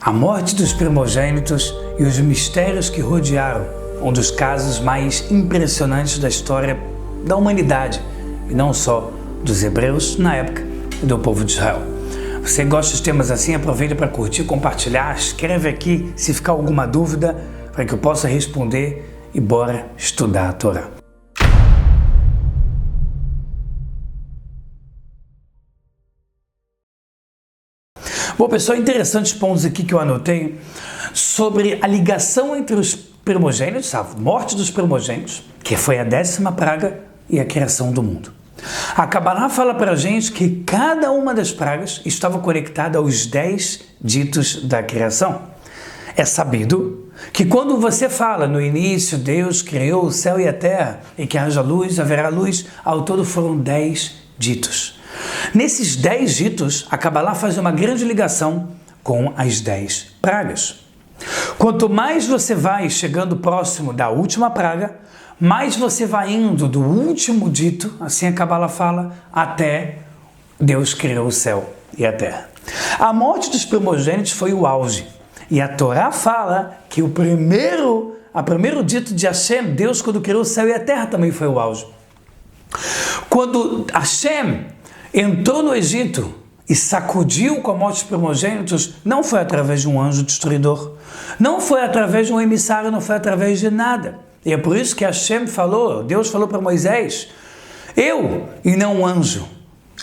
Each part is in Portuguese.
A morte dos primogênitos e os mistérios que rodearam um dos casos mais impressionantes da história da humanidade, e não só dos hebreus na época e do povo de Israel. Você gosta de temas assim? Aproveita para curtir, compartilhar, escreve aqui se ficar alguma dúvida para que eu possa responder e bora estudar a Torá. Bom, pessoal, interessantes pontos aqui que eu anotei sobre a ligação entre os primogênitos, a morte dos primogênitos, que foi a 10ª praga, e a criação do mundo. A Kabbalah fala para a gente que cada uma das pragas estava conectada aos 10 ditos da criação. É sabido que quando você fala no início, Deus criou o céu e a terra, e que haja luz, haverá luz, ao todo foram 10 ditos. Nesses 10 ditos, a Kabbalah faz uma grande ligação com as 10 pragas. Quanto mais você vai chegando próximo da última praga, mais você vai indo do último dito, assim a Kabbalah fala, até Deus criou o céu e a terra. A morte dos primogênitos foi o auge. E a Torá fala que o primeiro dito de Hashem, Deus, quando criou o céu e a terra, também foi o auge. Quando Hashem entrou no Egito e sacudiu com a morte dos primogênitos, não foi através de um anjo destruidor, não foi através de um emissário, não foi através de nada. E é por isso que Hashem falou, Deus falou para Moisés, eu e não um anjo,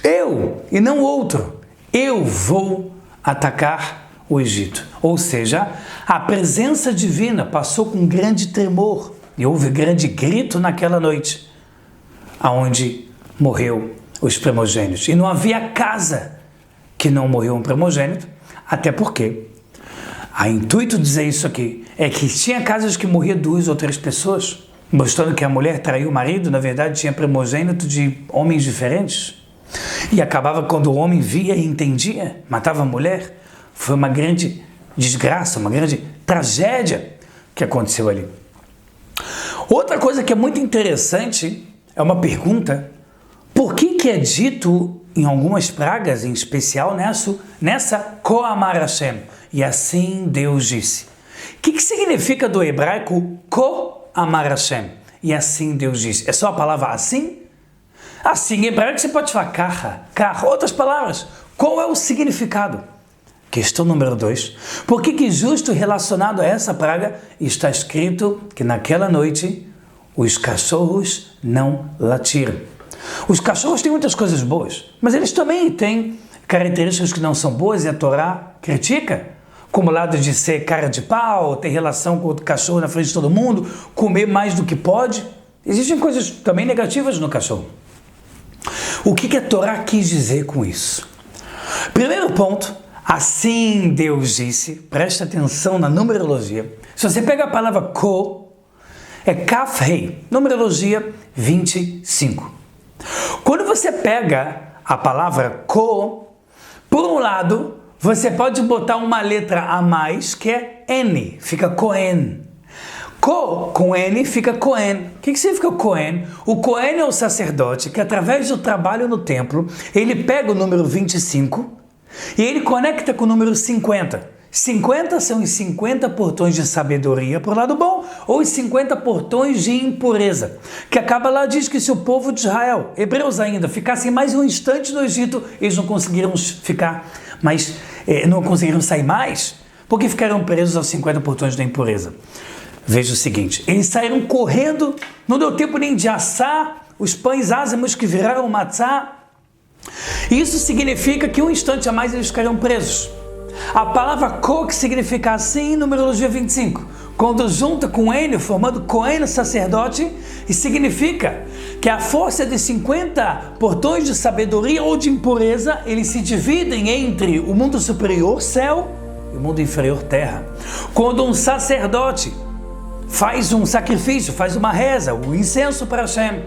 eu e não outro, eu vou atacar o Egito. Ou seja, a presença divina passou com grande tremor e houve grande grito naquela noite, aonde morreu os primogênitos. E não havia casa que não morreu um primogênito, até porque o intuito de dizer isso aqui é que tinha casas que morria 2 ou 3 pessoas, mostrando que a mulher traiu o marido, na verdade tinha primogênito de homens diferentes, e acabava quando o homem via e entendia, matava a mulher. Foi uma grande desgraça, uma grande tragédia que aconteceu ali. Outra coisa que é muito interessante é uma pergunta: por que é dito em algumas pragas, em especial nessa Ko Amar Hashem, e assim Deus disse? O que significa do hebraico Ko Amar Hashem, e assim Deus disse? É só a palavra assim? Assim, em hebraico você pode falar kach, outras palavras. Qual é o significado? Questão número 2. Por que justo relacionado a essa praga está escrito que naquela noite os cachorros não latiram? Os cachorros têm muitas coisas boas, mas eles também têm características que não são boas e a Torá critica, como o lado de ser cara de pau, ter relação com o cachorro na frente de todo mundo, comer mais do que pode. Existem coisas também negativas no cachorro. O que a Torá quis dizer com isso? Primeiro ponto, assim Deus disse, presta atenção na numerologia. Se você pega a palavra ko, é kaf rei, numerologia 25. Quando você pega a palavra ko, por um lado, você pode botar uma letra a mais, que é N, fica Cohen. Ko com N fica Cohen. O que significa Cohen? O Cohen é o sacerdote que, através do trabalho no templo, ele pega o número 25 e ele conecta com o número 50. 50 são os 50 portões de sabedoria por lado bom, ou os 50 portões de impureza. Que a Kabbalah diz que se o povo de Israel, hebreus ainda, ficassem mais um instante no Egito, eles não conseguiriam ficar mais, não conseguiriam sair mais, porque ficaram presos aos 50 portões da impureza. Veja o seguinte, eles saíram correndo, não deu tempo nem de assar os pães ázimos que viraram matzá. Isso significa que um instante a mais eles ficariam presos. A palavra ko, que significa assim em numerologia 25, quando junta com N, formando Cohen, sacerdote, e significa que a força de 50 portões de sabedoria ou de impureza, eles se dividem entre o mundo superior, céu, e o mundo inferior, terra. Quando um sacerdote faz um sacrifício, faz uma reza, o incenso para Hashem,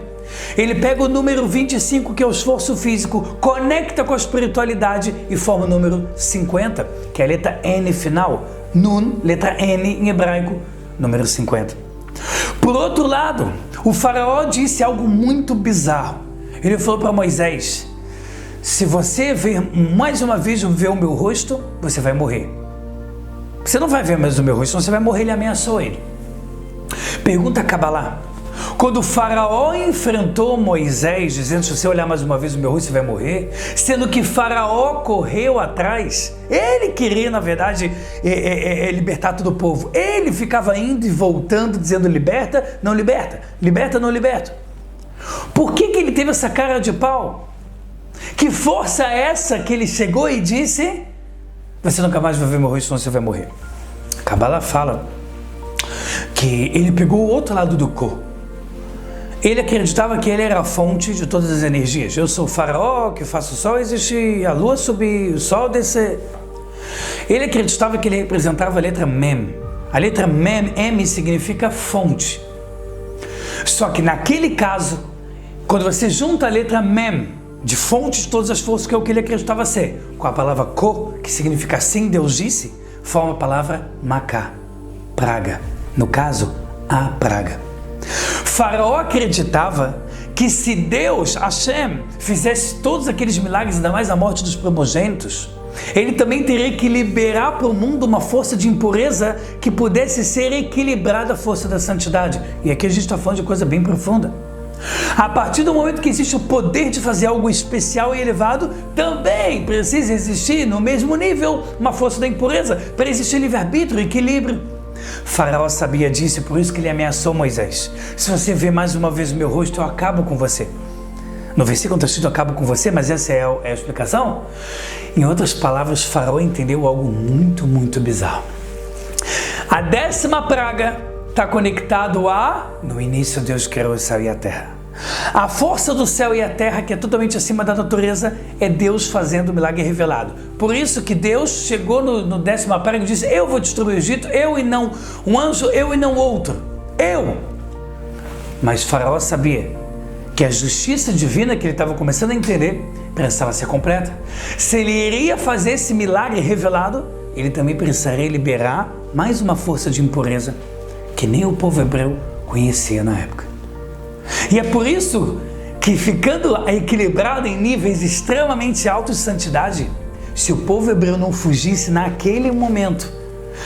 ele pega o número 25, que é o esforço físico, conecta com a espiritualidade e forma o número 50, que é a letra N final. Nun, letra N em hebraico, número 50. Por outro lado, o faraó disse algo muito bizarro. Ele falou para Moisés: se você ver mais uma vez ver o meu rosto, você vai morrer. você não vai ver mais o meu rosto, senão você vai morrer. Ele ameaçou ele. Pergunta a Cabalá. Quando o faraó enfrentou Moisés, dizendo, se você olhar mais uma vez o meu rosto, você vai morrer, sendo que faraó correu atrás, ele queria, na verdade, libertar todo o povo. Ele ficava indo e voltando, dizendo, liberta, não liberta, liberta, não liberta. Por que ele teve essa cara de pau? Que força é essa que ele chegou e disse, você nunca mais vai ver meu rosto, senão você vai morrer? Cabalá fala que ele pegou o outro lado do corpo. Ele acreditava que ele era a fonte de todas as energias. Eu sou o faraó, que faço o sol existir, a lua subir, o sol descer. Ele acreditava que ele representava a letra Mem. A letra Mem, M, significa fonte. Só que naquele caso, quando você junta a letra Mem, de fonte de todas as forças, que é o que ele acreditava ser, com a palavra Ko, que significa assim Deus disse, forma a palavra Macá, praga. No caso, a praga. Faraó acreditava que se Deus, Hashem, fizesse todos aqueles milagres, ainda mais a morte dos primogênitos, ele também teria que liberar para o mundo uma força de impureza que pudesse ser equilibrada à força da santidade. E aqui a gente está falando de coisa bem profunda. A partir do momento que existe o poder de fazer algo especial e elevado, também precisa existir no mesmo nível uma força da impureza para existir livre-arbítrio e equilíbrio. Faraó sabia disso e por isso que ele ameaçou Moisés. Se você ver mais uma vez o meu rosto, eu acabo com você. No versículo está escrito, eu acabo com você, mas essa é a explicação. Em outras palavras, Faraó entendeu algo muito, muito bizarro. A 10ª praga está conectado a... No início Deus criou o céu e a terra. A força do céu e a terra, que é totalmente acima da natureza, é Deus fazendo o milagre revelado. Por isso que Deus chegou no 10ª praga e disse, eu vou destruir o Egito, eu e não um anjo, eu e não outro. Eu. Mas Faraó sabia que a justiça divina que ele estava começando a entender precisava ser completa. Se ele iria fazer esse milagre revelado, ele também precisaria liberar mais uma força de impureza que nem o povo hebreu conhecia na época. E é por isso que, ficando equilibrado em níveis extremamente altos de santidade, se o povo hebreu não fugisse naquele momento,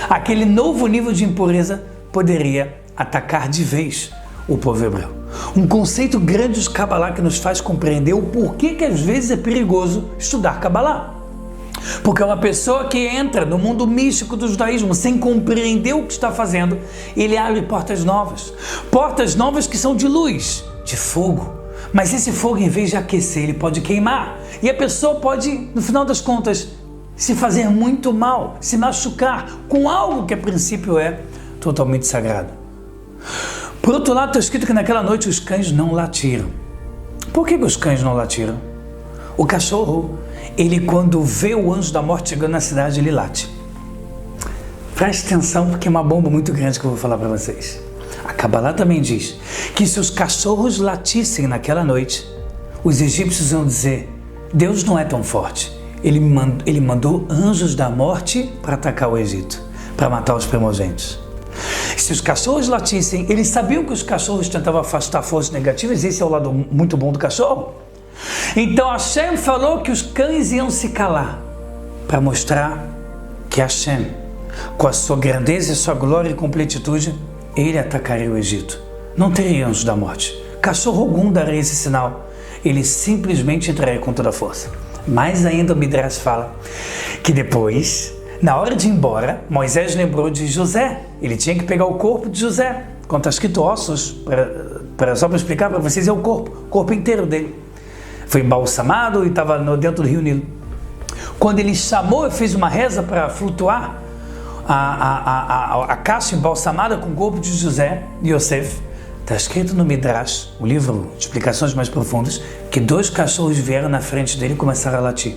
aquele novo nível de impureza poderia atacar de vez o povo hebreu. Um conceito grande de Cabalá que nos faz compreender o porquê que às vezes é perigoso estudar Cabalá. Porque uma pessoa que entra no mundo místico do judaísmo sem compreender o que está fazendo, ele abre portas novas que são de luz, de fogo. Mas esse fogo, em vez de aquecer, ele pode queimar. E a pessoa pode, no final das contas, se fazer muito mal, se machucar com algo que a princípio é totalmente sagrado. Por outro lado, está escrito que naquela noite os cães não latiram. Por que os cães não latiram? O cachorro, ele quando vê o anjo da morte chegando na cidade, ele late. Preste atenção porque é uma bomba muito grande que eu vou falar para vocês. A Cabalá também diz que se os cachorros latissem naquela noite, os egípcios iam dizer, Deus não é tão forte. Ele mandou anjos da morte para atacar o Egito, para matar os primogênitos. Se os cachorros latissem, eles sabiam que os cachorros tentavam afastar forças negativas, esse é o lado muito bom do cachorro. Então Hashem falou que os cães iam se calar, para mostrar que Hashem, com a sua grandeza e sua glória e completitude, ele atacaria o Egito. Não teria anjos da morte. Cachorro algum daria esse sinal. Ele simplesmente entraria com toda a força. Mais ainda o Midrash fala que depois, na hora de ir embora, Moisés lembrou de José. Ele tinha que pegar o corpo de José. Quando está escrito ossos, só para explicar para vocês, é o corpo inteiro dele. Foi embalsamado e estava dentro do rio Nilo. Quando ele chamou e fez uma reza para flutuar a caixa embalsamada com o corpo de José e Yosef, está escrito no Midrash, o livro de explicações mais profundas, que 2 cachorros vieram na frente dele e começaram a latir.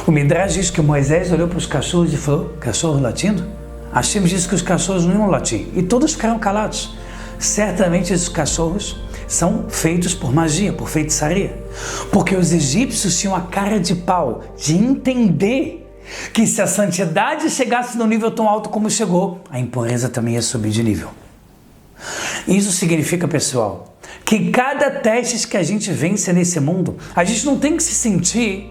O Midrash diz que Moisés olhou para os cachorros e falou, cachorro latindo? Hashem disse que os cachorros não iam latir e todos ficaram calados. Certamente esses cachorros são feitos por magia, por feitiçaria. Porque os egípcios tinham a cara de pau de entender que se a santidade chegasse no nível tão alto como chegou, a impureza também ia subir de nível. Isso significa, pessoal, que cada teste que a gente vence nesse mundo, a gente não tem que se sentir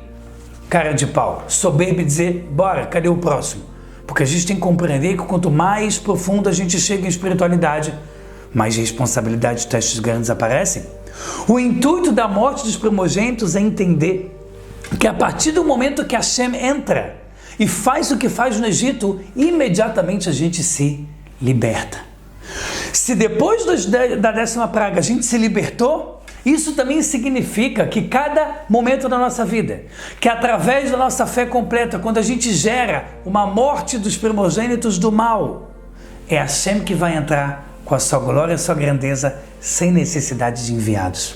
cara de pau, soberbo e dizer, bora, cadê o próximo? Porque a gente tem que compreender que quanto mais profundo a gente chega em espiritualidade, mais responsabilidade e testes grandes aparecem. O intuito da morte dos primogênitos é entender que a partir do momento que Hashem entra e faz o que faz no Egito, imediatamente a gente se liberta. Se depois da 10ª praga a gente se libertou, isso também significa que cada momento da nossa vida, que através da nossa fé completa, quando a gente gera uma morte dos primogênitos do mal, é Hashem que vai entrar com a sua glória e a sua grandeza, sem necessidade de enviados.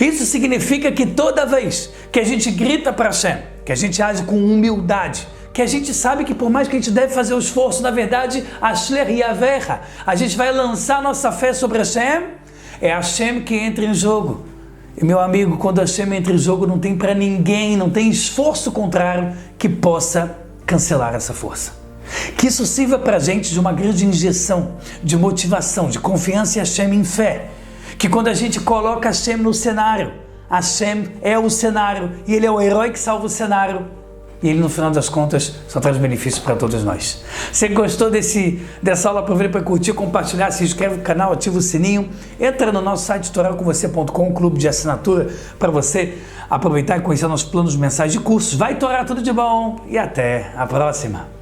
Isso significa que toda vez que a gente grita para Hashem, que a gente age com humildade, que a gente sabe que por mais que a gente deve fazer o esforço, na verdade, Ashler Yavecha, a gente vai lançar nossa fé sobre Hashem, é Hashem que entra em jogo. E meu amigo, quando Hashem entra em jogo, não tem para ninguém, não tem esforço contrário que possa cancelar essa força. Que isso sirva para a gente de uma grande injeção, de motivação, de confiança em Hashem, em fé. Que quando a gente coloca Hashem no cenário, Hashem é o cenário e Ele é o herói que salva o cenário. E Ele, no final das contas, só traz benefício para todos nós. Se gostou dessa aula, aproveita para curtir, compartilhar, se inscreve no canal, ativa o sininho. Entra no nosso site toracomvocê.com, clube de assinatura, para você aproveitar e conhecer nossos planos mensais de cursos. Vai Torá, tudo de bom e até a próxima!